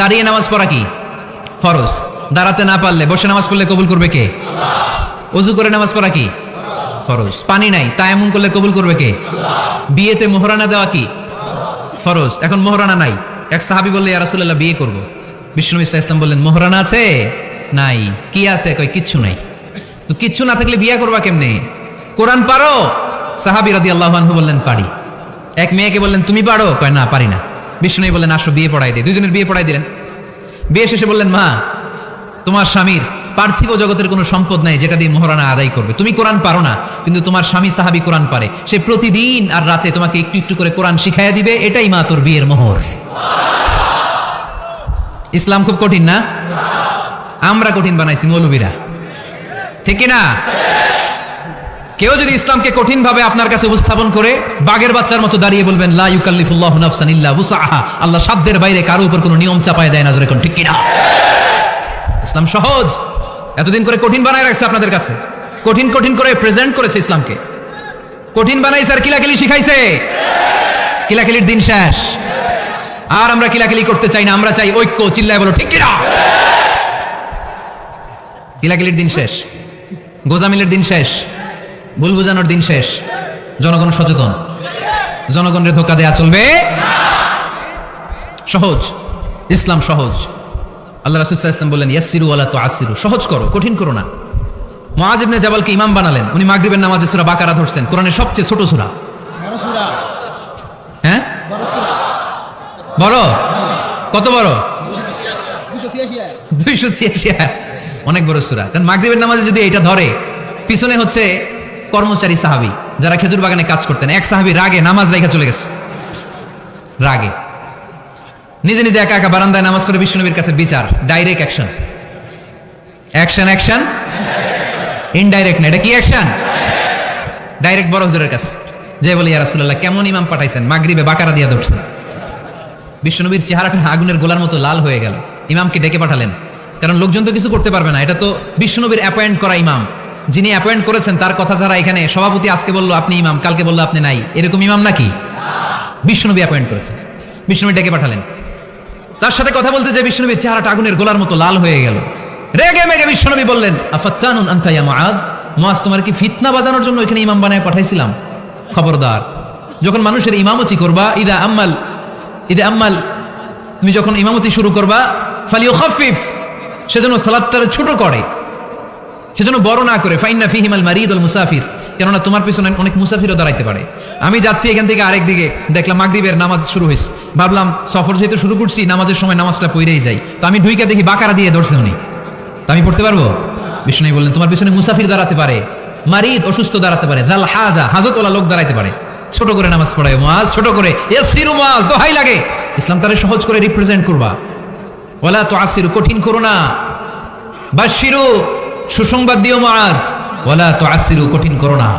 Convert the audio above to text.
দাঁড়িয়ে নামাজ পড়া কি ফরজ, দাঁড়াতে না পারলে বসে নামাজ পড়লে কবুল করবে কে? ওযু করে নামাজ পড়া কি ফরজ, পানি নাই তায়াম্মুম করলে কবুল করবে কে? বিয়েতে মোহরানা দেওয়া কি ফরজ, এখন মোহরানা নাই। এক সাহাবী বললে ইয়া রাসূলুল্লাহ বিয়ে করব, বিশ্বনবী সাল্লাল্লাহু আলাইহি ওয়াসাল্লাম বললেন মোহরানা আছে? নাই। কি আছে? কয় কিচ্ছু নাই। তো কিচ্ছু না থাকলে বিয়ে করবা কেমনে? কোরআন পারো? সাহাবী রাদিয়াল্লাহু আনহু বললেন পারি। এক মেয়েকে বললেন তুমি পারো? কয় না পারি না। বিশ্বনবী বললেন আসো বিয়ে পড়াই দিই। দুজনের বিয়ে পড়াই দিলেন। বিয়ে শেষে বললেন মা, তোমার স্বামীর পার্থিব জগতের কোনো সম্পদ নাই যেটা দিয়ে মোহরানা আদায় করবে। তুমি কোরআন পারো না, কিন্তু তোমার স্বামী সাহাবী কোরআন পারে, সে প্রতিদিন আর রাতে তোমাকে একটু একটু করে কোরআন শিখাইয়া দিবে, এটাই মা তোর বিয়ের মোহর। ইসলাম খুব কঠিন না? আমরা কঠিন বানাইছি মৌলবীরা, ঠিক না? কেউ যদি ইসলামকে কঠিন ভাবে আপনার কাছে উপস্থাপন করে বাঘের বাচ্চার মতো দাঁড়িয়ে বলবেন লা ইউকাল্লিফুল্লাহু নাফসান ইল্লা উসআহা, আল্লাহ সাধ্যের বাইরে কারো উপর কোনো নিয়ম চাপায় দেয় না, জোরে কোন ঠিক কি না? ইসলাম সহজ, এতদিন করে কঠিন বানায় রাখছে আপনাদের কাছে, কঠিন কঠিন করে প্রেজেন্ট করেছে ইসলামকে, কঠিন বানাইছে আর কিলাকিলি শিখাইছে। কিলাকিলির দিন শেষ, আর আমরা কিলাকিলি করতে চাই না, আমরা চাই ঐক্য। চিল্লায় বলো ঠিক কি না? কিলাকিলির দিন শেষ, গোজামিলের দিন শেষ, ভুল বুঝানোর দিন শেষ। জনগণ সচেতন, জনগণের ধোঁকা দেয়া চলবে। সহজ, ইসলাম সহজ। আল্লাহ রাসূল সাল্লাল্লাহু আলাইহি ওয়াসাল্লাম বললেন ইয়াসসিরু ওয়ালা তুআসসিরু, সহজ করো, কঠিন করো না। মুআয ইবনে জাবালকে ইমাম বানালেন, উনি মাগরিবের নামাজে সূরা বাকারা ধরছেন, কোরআনের সবচেয়ে ছোট সূরা। হ্যাঁ বড়? কত বড়? 286 আয়াত, অনেক বড় সূরা। কারণ মাগরিবের নামাজে যদি এটা ধরে, পিছনে হচ্ছে কর্মচারী সাহাবী যারা খেজুর বাগানে কাজ করতেন, এক সাহাবী রাগে নামাজ রাইখা চলে গেছে, রাগে নিজে নিজে একা একা বারান্দায় নামাজ পড়ে বিশ্বনবীর কাছে বিচার। Direct action, action action, indirect না, এটা কি অ্যাকশন? ডাইরেক্ট বড় হুজুরের কাছে যে বলে ইয়া রাসূলুল্লাহ কেমন ইমাম পাঠাইছেন, মাগরিবে বাকারা দিয়া ধরছেন। বিশ্বনবীর চেহারাটা আগুনের গোলার মতো লাল হয়ে গেল। ইমামকে ডেকে পাঠালেন, কারণ লোকজন তো কিছু করতে পারবে না, এটা তো বিশ্বনবীর অ্যাপয়েন্ট করা ইমাম। যিনি অ্যাপয়েন্ট করেছেন তার কথা ছাড়া এখানে সভাপতি আজকে বললো আপনি ইমাম, কালকে বললো আপনি নাই, এরকম ইমাম নাকি? বিশ্বনবী অ্যাপয়েন্ট করেছেন। বিশ্বনবী ডেকে পাঠালেন, তার সাথে কথা বলতে যে বিশ্বনবীর চেহারাটা আগুনের গোলার মতো লাল হয়ে গেল। রেগে মেগে বিশ্বনবী বললেন আফাত্তানুন আনতা ইয়া মুআয, মুআয তোমার কি ফিতনা বাজানোর জন্য এখানে ইমাম বানায় পাঠাইছিলাম? খবরদার, যখন মানুষের ইমামতি করবা, ইদা আম্মাল তুমি যখন ইমামতি শুরু করবা, ফালিয়ুখাফফিফ, সেজন্য সালাতটারে ছোট করে, সেজন্য বড় না করে। ফাইন্না ফিহিমাল মারিদ ওয়াল মুসাফির, কেননা তোমার পিছনে অনেক মুসাফিরও দাঁড়াইতে পারে। আমি যাচ্ছি এখান থেকে আরেক দিকে, দেখলাম মাগরিবের নামাজ শুরু হয়েছে, ভাবলাম সফর যেহেতু শুরু করছি নামাজের সময় নামাজটা পড়েই যাই, তো আমি ঢুইকা দেখি বাকারা দিয়ে ধরছে উনি, তো আমি পড়তে পারবো? বিষ্ণু বললেন তোমার পিছনে মুসাফির দাঁড়াতে পারে, মারিদ অসুস্থ দাঁড়াতে পারে, জাল হাজা হাজতওয়ালা লোক দাঁড়াইতে পারে, ছোট করে নামাজ পড়ায় মুআয, ছোট করে। ইয়াসসিরু মুআয, দোহাই লাগে, ইসলামটারে সহজ করে রিপ্রেজেন্ট করবা। ওয়ালা তুআসসিরু, কঠিন করো না। বাশশিরু, সুসংবাদ দিও মুআয, ওয়ালা তুআসসিরু, কঠিন করো না।